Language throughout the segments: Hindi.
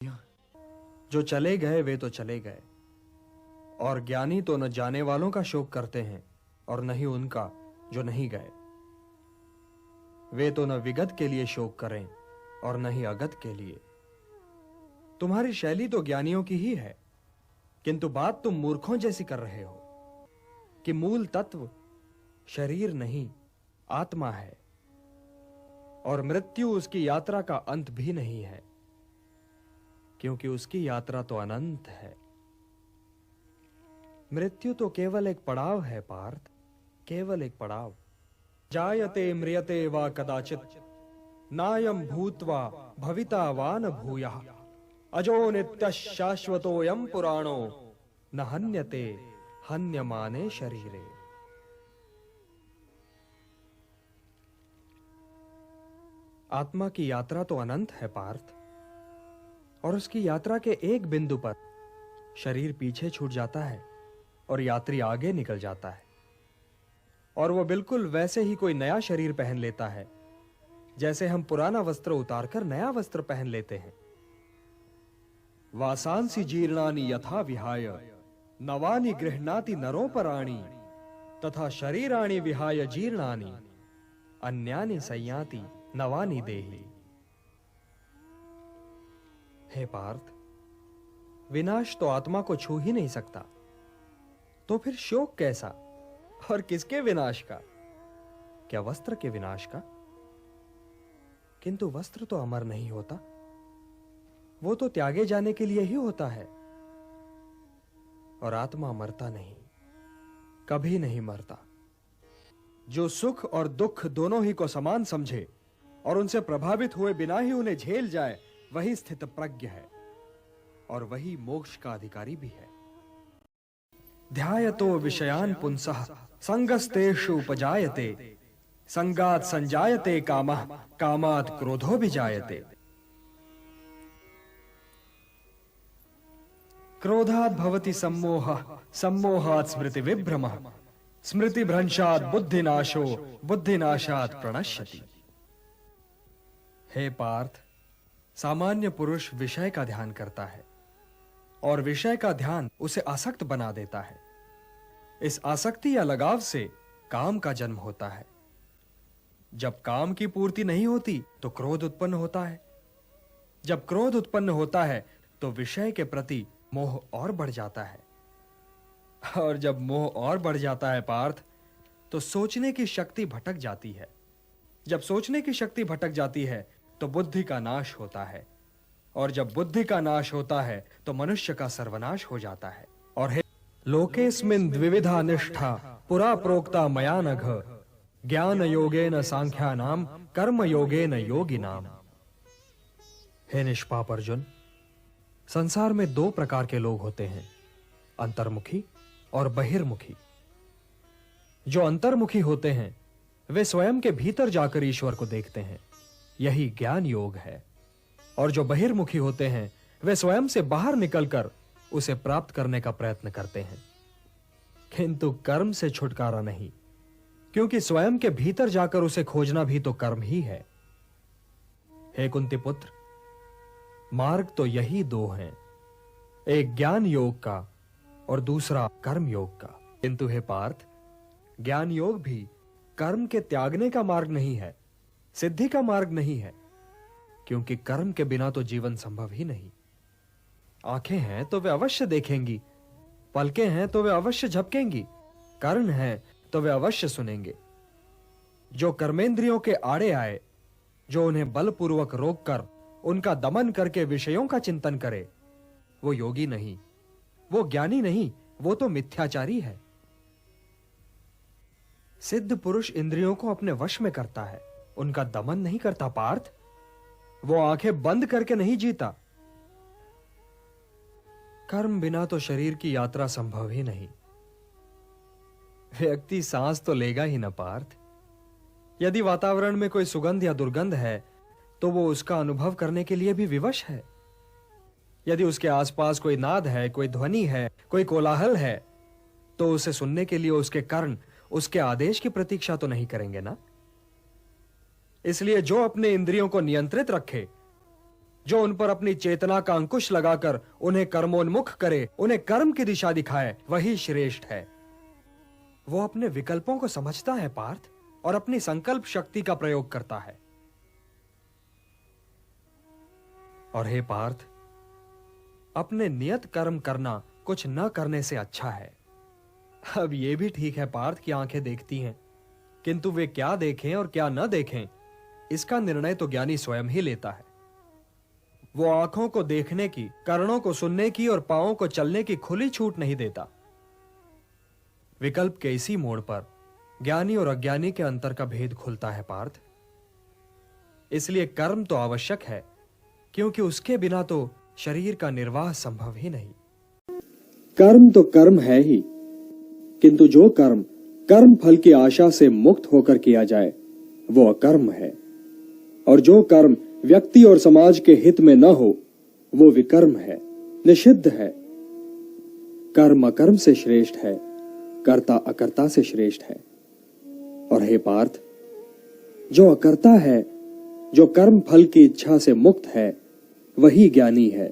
जो चले गए वे तो चले गए, और ज्ञानी तो न जाने वालों का शोक करते हैं और न ही उनका जो नहीं गए। वे तो न विगत के लिए शोक करें और न ही अगत के लिए। तुम्हारी शैली तो ज्ञानियों की ही है, किंतु बात तुम मूर्खों जैसी कर रहे हो कि मूल तत्व शरीर नहीं आत्मा है, और मृत्यु उसकी यात्रा का अंत भी नहीं है, क्योंकि उसकी यात्रा तो अनंत है। मृत्यु तो केवल एक पड़ाव है पार्थ, केवल एक पड़ाव। जायते म्रियते वा कदाचित नायं भूत्वा भविता वा न भूयः अजो नित्यः शाश्वतोऽयं पुराणो न हन्यते हन्यमाने शरीरे। आत्मा की यात्रा तो अनंत है पार्थ, और उसकी यात्रा के एक बिंदु पर शरीर पीछे छूट जाता है और यात्री आगे निकल जाता है, और वो बिल्कुल वैसे ही कोई नया शरीर पहन लेता है जैसे हम पुराना वस्त्र उतारकर नया वस्त्र पहन लेते हैं। वासांसि जीर्णानि यथा विहाय नवानि गृह्णाति नरोपराणि तथा शरीराणि विहाय जीर्णानि अन्यानि संयाति नवानि देहि। हे पार्थ, विनाश तो आत्मा को छू ही नहीं सकता, तो फिर शोक कैसा? और किसके विनाश का? क्या वस्त्र के विनाश का? किंतु वस्त्र तो अमर नहीं होता, वो तो त्यागे जाने के लिए ही होता है। और आत्मा मरता नहीं, कभी नहीं मरता। जो सुख और दुख दोनों ही को समान समझे और उनसे प्रभावित हुए बिना ही उन्हें झेल जाए, वही स्थित प्रज्ञ है, और वही मोक्ष का अधिकारी भी है। ध्यायतो विषयान् पुंसः संगस्तेषु उपजायते संगात् संजायते कामः कामात् क्रोधो विजायते। क्रोधात् भवति सम्मोहः सम्मोहात् स्मृति विभ्रमः स्मृति भ्रंशात् बुद्धिनाशो बुद्धिनाशात् प्रणश्यति। हे पार्थ, सामान्य पुरुष विषय का ध्यान करता है और विषय का ध्यान उसे आसक्त बना देता है। इस आसक्ति या लगाव से काम का जन्म होता है। जब काम की पूर्ति नहीं होती तो क्रोध उत्पन्न होता है। जब क्रोध उत्पन्न होता है तो विषय के प्रति मोह और बढ़ जाता है, और जब मोह और बढ़ जाता है पार्थ, तो सोचने की शक्ति भटक जाती है। जब सोचने की शक्ति भटक जाती है तो बुद्धि का नाश होता है, और जब बुद्धि का नाश होता है तो मनुष्य का सर्वनाश हो जाता है। और हे लोकेस्मिन् द्विविधा निष्ठा पुरा प्रोक्ता मया नघ ज्ञान योगेन सांख्यानाम कर्म योगेन योगिनाम। हे निष्पाप अर्जुन, संसार में दो प्रकार के लोग होते हैं, अंतर्मुखी और बहिर्मुखी। जो अंतर्मुखी होते हैं वे स्वयं के भीतर जाकर ईश्वर को देखते हैं, यही ज्ञान योग है। और जो बहिर्मुखी होते हैं वे स्वयं से बाहर निकलकर उसे प्राप्त करने का प्रयत्न करते हैं, किंतु कर्म से छुटकारा नहीं, क्योंकि स्वयं के भीतर जाकर उसे खोजना भी तो कर्म ही है। हे कुंती पुत्र, मार्ग तो यही दो हैं, एक ज्ञान योग का और दूसरा कर्म योग का। किंतु हे पार्थ, ज्ञान योग भी कर्म के त्यागने का मार्ग नहीं है, सिद्धि का मार्ग नहीं है, क्योंकि कर्म के बिना तो जीवन संभव ही नहीं। आंखें हैं तो वे अवश्य देखेंगी, पलकें हैं तो वे अवश्य झपकेंगी, कान हैं तो वे अवश्य सुनेंगे। जो कर्मेंद्रियों के आड़े आए, जो उन्हें बलपूर्वक रोककर उनका दमन करके विषयों का चिंतन करे, वो योगी नहीं, वो ज्ञानी नहीं, वो तो मिथ्याचारी है। सिद्ध पुरुष इंद्रियों को अपने वश में करता है, उनका दमन नहीं करता पार्थ। वो आंखें बंद करके नहीं जीता। कर्म बिना तो शरीर की यात्रा संभव ही नहीं। व्यक्ति सांस तो लेगा ही ना पार्थ। यदि वातावरण में कोई सुगंध या दुर्गंध है तो वो उसका अनुभव करने के लिए भी विवश है। यदि उसके आसपास कोई नाद है, कोई ध्वनि है, कोई कोलाहल है, तो उसे सुनने के लिए उसके कर्ण उसके आदेश की प्रतीक्षा तो नहीं करेंगे ना। इसलिए जो अपने इंद्रियों को नियंत्रित रखे जो उन पर अपनी चेतना का अंकुश लगाकर उन्हें कर्मोन्मुख करे, उन्हें कर्म की दिशा दिखाए, वही श्रेष्ठ है। वो अपने विकल्पों को समझता है पार्थ, और अपनी संकल्प शक्ति का प्रयोग करता है। और हे पार्थ, अपने नियत कर्म करना कुछ न करने से अच्छा है। अब यह भी ठीक है पार्थ कि आंखें देखती हैं, किंतु वे क्या देखें और क्या न देखें, इसका निर्णय तो ज्ञानी स्वयं ही लेता है। वो आंखों को देखने की, कर्णों को सुनने की और पांवों को चलने की खुली छूट नहीं देता। विकल्प के इसी मोड़ पर ज्ञानी और अज्ञानी के अंतर का भेद खुलता है पार्थ। इसलिए कर्म तो आवश्यक है, क्योंकि उसके बिना तो शरीर का निर्वाह संभव ही नहीं। कर्म तो कर्म है ही, किंतु जो कर्म कर्म फल की आशा से मुक्त होकर किया जाए वो अकर्म है, और जो कर्म व्यक्ति और समाज के हित में न हो वो विकर्म है, निषिद्ध है। कर्म अकर्म से श्रेष्ठ है, कर्ता अकर्ता से श्रेष्ठ है। और हे पार्थ, जो अकर्ता है, जो कर्म फल की इच्छा से मुक्त है, वही ज्ञानी है,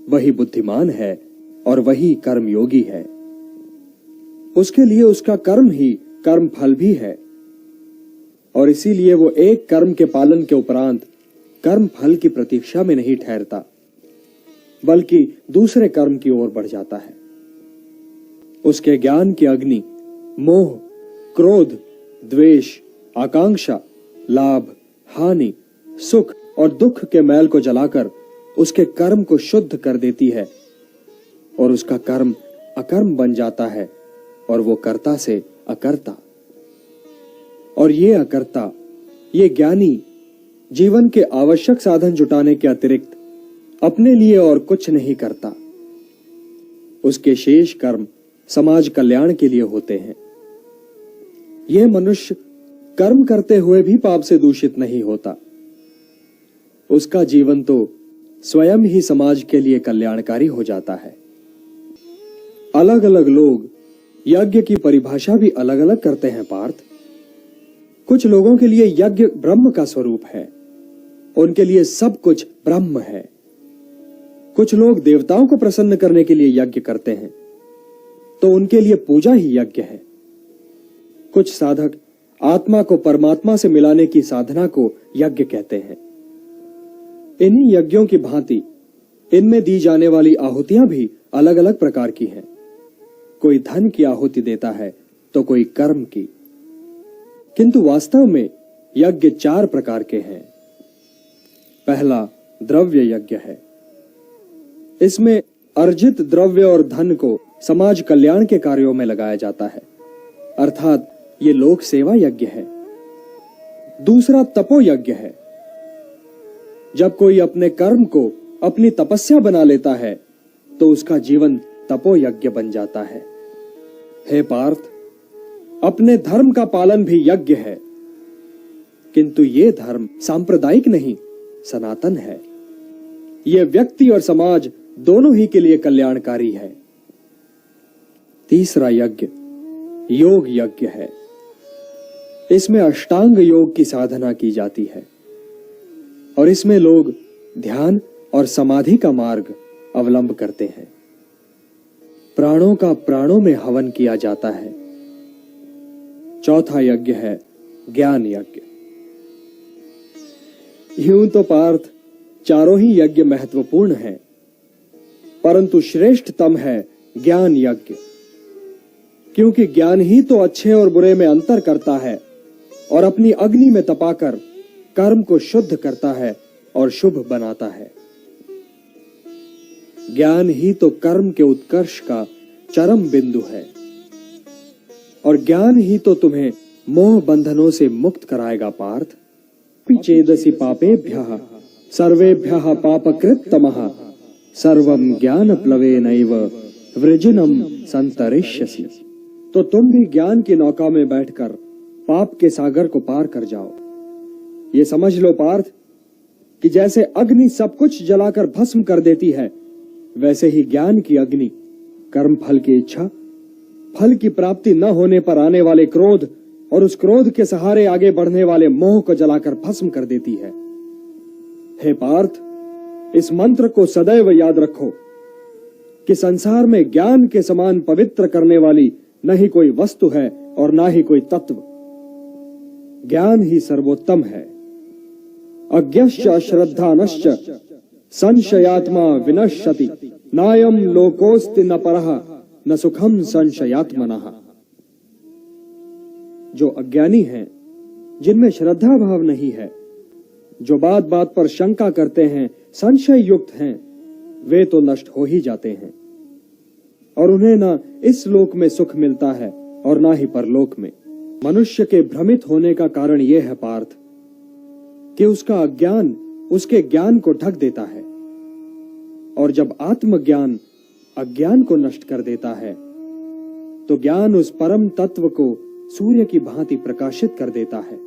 वही बुद्धिमान है और वही कर्मयोगी है। उसके लिए उसका कर्म ही कर्म फल भी है, और इसीलिए वो एक कर्म के पालन के उपरांत कर्म फल की प्रतीक्षा में नहीं ठहरता, बल्कि दूसरे कर्म की ओर बढ़ जाता है। उसके ज्ञान की अग्नि मोह, क्रोध, द्वेष, आकांक्षा, लाभ, हानि, सुख और दुख के मैल को जलाकर उसके कर्म को शुद्ध कर देती है, और उसका कर्म अकर्म बन जाता है, और वो कर्ता से अकर्ता। और ये अकर्ता, ये ज्ञानी जीवन के आवश्यक साधन जुटाने के अतिरिक्त अपने लिए और कुछ नहीं करता। उसके शेष कर्म समाज कल्याण के लिए होते हैं। यह मनुष्य कर्म करते हुए भी पाप से दूषित नहीं होता। उसका जीवन तो स्वयं ही समाज के लिए कल्याणकारी हो जाता है। अलग अलग लोग यज्ञ की परिभाषा भी अलग अलग करते हैं पार्थ। कुछ लोगों के लिए यज्ञ ब्रह्म का स्वरूप है, उनके लिए सब कुछ ब्रह्म है। कुछ लोग देवताओं को प्रसन्न करने के लिए यज्ञ करते हैं, तो उनके लिए पूजा ही यज्ञ है। कुछ साधक आत्मा को परमात्मा से मिलाने की साधना को यज्ञ कहते हैं। इन्हीं यज्ञों की भांति इनमें दी जाने वाली आहुतियां भी अलग अलग प्रकार की हैं। कोई धन की आहुति देता है तो कोई कर्म की, किंतु वास्तव में यज्ञ 4 प्रकार के हैं। पहला द्रव्य यज्ञ है। इसमें अर्जित द्रव्य और धन को समाज कल्याण के कार्यों में लगाया जाता है, अर्थात ये लोक सेवा यज्ञ है। दूसरा तपो यज्ञ है। जब कोई अपने कर्म को अपनी तपस्या बना लेता है तो उसका जीवन तपो यज्ञ बन जाता है। हे पार्थ, अपने धर्म का पालन भी यज्ञ है, किंतु ये धर्म सांप्रदायिक नहीं, सनातन है। यह व्यक्ति और समाज दोनों ही के लिए कल्याणकारी है। तीसरा यज्ञ योग यज्ञ है। इसमें अष्टांग योग की साधना की जाती है, और इसमें लोग ध्यान और समाधि का मार्ग अवलंब करते हैं। प्राणों का प्राणों में हवन किया जाता है। चौथा यज्ञ है ज्ञान यज्ञ। यूं तो पार्थ चारों ही यज्ञ महत्वपूर्ण हैं, परंतु श्रेष्ठतम है ज्ञान यज्ञ, क्योंकि ज्ञान ही तो अच्छे और बुरे में अंतर करता है और अपनी अग्नि में तपाकर कर्म को शुद्ध करता है और शुभ बनाता है। ज्ञान ही तो कर्म के उत्कर्ष का चरम बिंदु है, और ज्ञान ही तो तुम्हें मोह बंधनों से मुक्त कराएगा पार्थ। चेदसि पापेभ्यः सर्वेभ्यः पापकृत्तमः सर्वं ज्ञान प्लवेनैव वृजिनम संतरिष्यसि। तो तुम भी ज्ञान की नौका में बैठकर पाप के सागर को पार कर जाओ। ये समझ लो पार्थ कि जैसे अग्नि सब कुछ जलाकर भस्म कर देती है, वैसे ही ज्ञान की अग्नि कर्म फल की इच्छा, फल की प्राप्ति न होने पर आने वाले क्रोध और उस क्रोध के सहारे आगे बढ़ने वाले मोह को जलाकर भस्म कर देती है। हे पार्थ, इस मंत्र को सदैव याद रखो कि संसार में ज्ञान के समान पवित्र करने वाली न ही कोई वस्तु है और ना ही कोई तत्व। ज्ञान ही सर्वोत्तम है। अज्ञश्च अश्रद्धानश्च संशयात्मा विनश्यति नायम लोकोस्ति न परः न सुखम संशयात्मनः। जो अज्ञानी हैं, जिनमें श्रद्धा भाव नहीं है, जो बात बात पर शंका करते हैं, संशय युक्त हैं, वे तो नष्ट हो ही जाते हैं और उन्हें ना इस लोक में सुख मिलता है और ना ही परलोक में। मनुष्य के भ्रमित होने का कारण यह है पार्थ कि उसका अज्ञान उसके ज्ञान को ढक देता है, और जब आत्मज्ञान अज्ञान को नष्ट कर देता है तो ज्ञान उस परम तत्व को सूर्य की भांति प्रकाशित कर देता है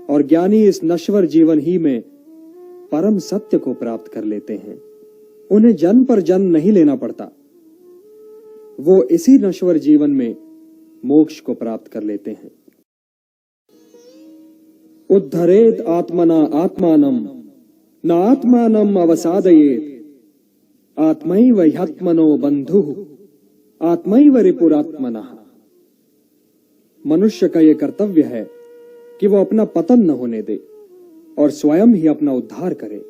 और ज्ञानी इस नश्वर जीवन ही में परम सत्य को प्राप्त कर लेते हैं। उन्हें जन्म पर जन्म नहीं लेना पड़ता, वो इसी नश्वर जीवन में मोक्ष को प्राप्त कर लेते हैं। उद्धरेत आत्मना आत्मानम न आत्मानम अवसादयेत आत्मैव ह्यात्मनो बंधुः आत्मैव रिपुरात्मनः। मनुष्य का यह कर्तव्य है कि वो अपना पतन न होने दे और स्वयं ही अपना उद्धार करे।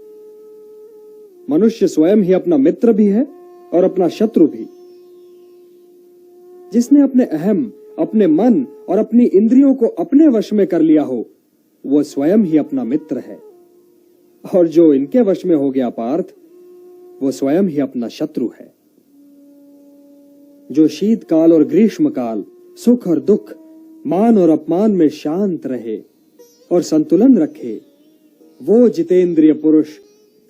मनुष्य स्वयं ही अपना मित्र भी है और अपना शत्रु भी। जिसने अपने अहम, अपने मन और अपनी इंद्रियों को अपने वश में कर लिया हो, वो स्वयं ही अपना मित्र है, और जो इनके वश में हो गया पार्थ, वो स्वयं ही अपना शत्रु है। जो शीतकाल और ग्रीष्मकाल, सुख और दुख, मान और अपमान में शांत रहे और संतुलन रखे, वो जितेंद्रिय पुरुष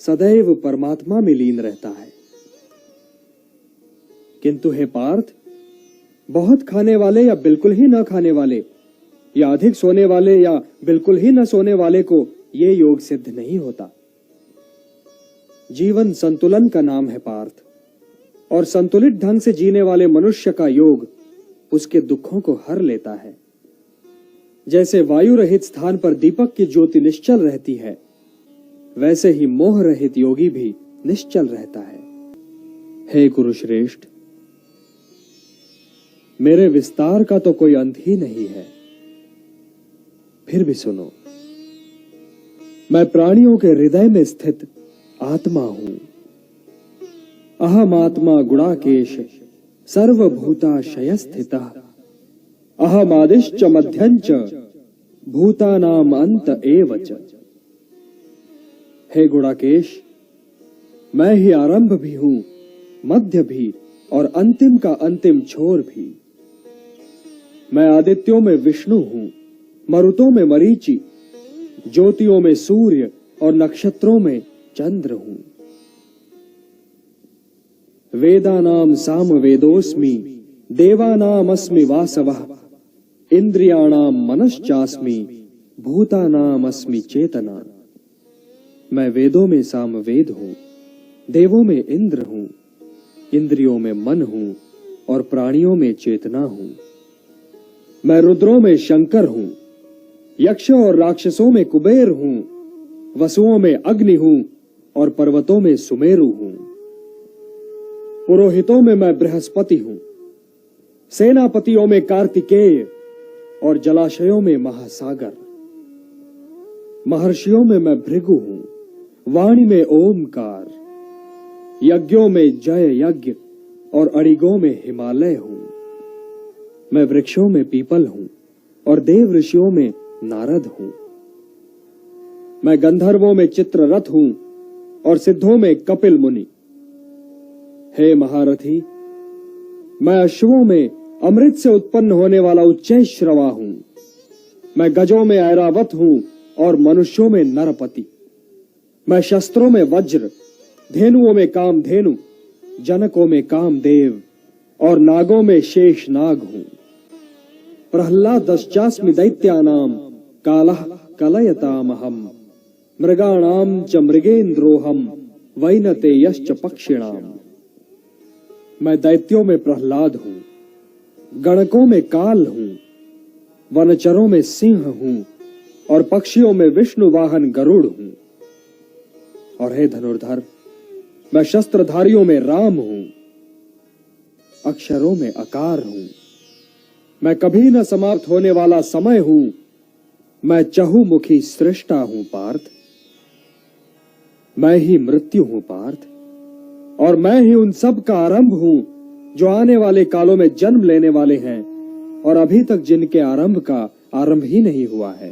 सदैव परमात्मा में लीन रहता है। किंतु हे पार्थ, बहुत खाने वाले या बिल्कुल ही न खाने वाले, या अधिक सोने वाले या बिल्कुल ही न सोने वाले को ये योग सिद्ध नहीं होता। जीवन संतुलन का नाम है पार्थ, और संतुलित ढंग से जीने वाले मनुष्य का योग उसके दुखों को हर लेता है। जैसे वायु रहित स्थान पर दीपक की ज्योति निश्चल रहती है, वैसे ही मोह रहित योगी भी निश्चल रहता है। हे कुरुश्रेष्ठ, मेरे विस्तार का तो कोई अंत ही नहीं है, फिर भी सुनो। मैं प्राणियों के हृदय में स्थित आत्मा हूं। अहम आत्मा गुणाकेश सर्वभूताशय स्थितः अहम आदिश्च मध्यञ्च भूतानाम अंत एव च। हे गुणाकेश, मैं ही आरंभ भी हूं, मध्य भी और अंतिम का अंतिम छोर भी। मैं आदित्यों में विष्णु हूं, मरुतों में मरीचि, ज्योतियों में सूर्य और नक्षत्रों में चंद्र हूं। वेदानाम साम वेदोस्मि देवानाम अस्मि वासवः इंद्रियाणाम मनश्चास्मि भूतानाम अस्मि चेतना। मैं वेदों में साम वेद हूं, देवों में इंद्र हूं, इंद्रियों में मन हूं और प्राणियों में चेतना हूं। मैं रुद्रों में शंकर हूं, यक्षों और राक्षसों में कुबेर हूं, वसुओं में अग्नि हूं और पर्वतों में सुमेरु हूं। पुरोहितों में मैं बृहस्पति हूं, सेनापतियों में कार्तिकेय और जलाशयों में महासागर। महर्षियों में मैं भृगु हूं, वाणी में ओमकार, यज्ञों में जय यज्ञ और अड़िगों में हिमालय हूं। मैं वृक्षों में पीपल हूं और देव ऋषियों में नारद हूं। मैं गंधर्वों में चित्ररथ हूं और सिद्धों में कपिल मुनि। हे महारथी, मैं अश्वों में अमृत से उत्पन्न होने वाला उच्चैश्रवा हूं। मैं गजों में ऐरावत हूं और मनुष्यों में नरपति। मैं शस्त्रों में वज्र, धेनुओं में कामधेनु, जनकों में कामदेव और नागों में शेष नाग हूं। प्रह्लादश्चास्मि दैत्यानाम कालः कलयतामहम् मृगाणाम च मृगेन्द्रोहम वैनतेयश्च पक्षिणाम। मैं दैत्यों में प्रह्लाद हूं, गणकों में काल हूं, वनचरों में सिंह हूं और पक्षियों में विष्णु वाहन गरुड़ हूं। और हे धनुर्धर, मैं शस्त्रधारियों में राम हूं, अक्षरों में आकार हूं, मैं कभी न समाप्त होने वाला समय हूं, मैं चहुमुखी सृष्टा हूं पार्थ, मैं ही मृत्यु हूं पार्थ, और मैं ही उन सब का आरंभ हूं जो आने वाले कालों में जन्म लेने वाले हैं और अभी तक जिनके आरंभ का आरंभ ही नहीं हुआ है।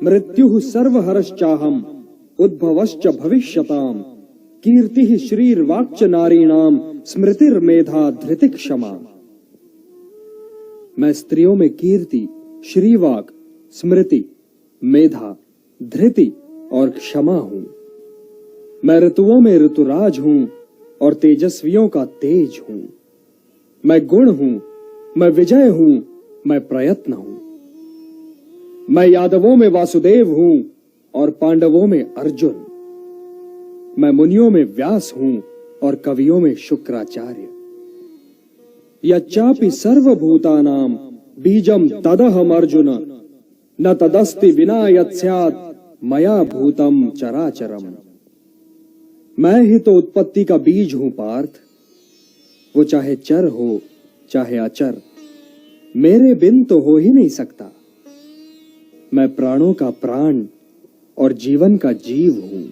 मृत्यु सर्वहरश्चाहम उद्भवश्च भविष्यताम कीर्ति श्रीर्वाक्च नारीणाम स्मृतिर्मेधा धृति क्षमा। मैं स्त्रियों में कीर्ति, श्रीवाक, स्मृति, मेधा, धृति और क्षमा हूं। मैं ऋतुओं में ऋतुराज हूं और तेजस्वियों का तेज हूं। मैं गुण हूं, मैं विजय हूं, मैं प्रयत्न हूं। मैं यादवों में वासुदेव हूं और पांडवों में अर्जुन। मैं मुनियों में व्यास हूं और कवियों में शुक्राचार्य। यच्चापि सर्वभूतानां बीजम तदहम अर्जुन न तदस्ति विना यत्स्यात् मया भूतम चराचरम। मैं ही तो उत्पत्ति का बीज हूं पार्थ, वो चाहे चर हो चाहे अचर, मेरे बिन तो हो ही नहीं सकता। मैं प्राणों का प्राण और जीवन का जीव हूं।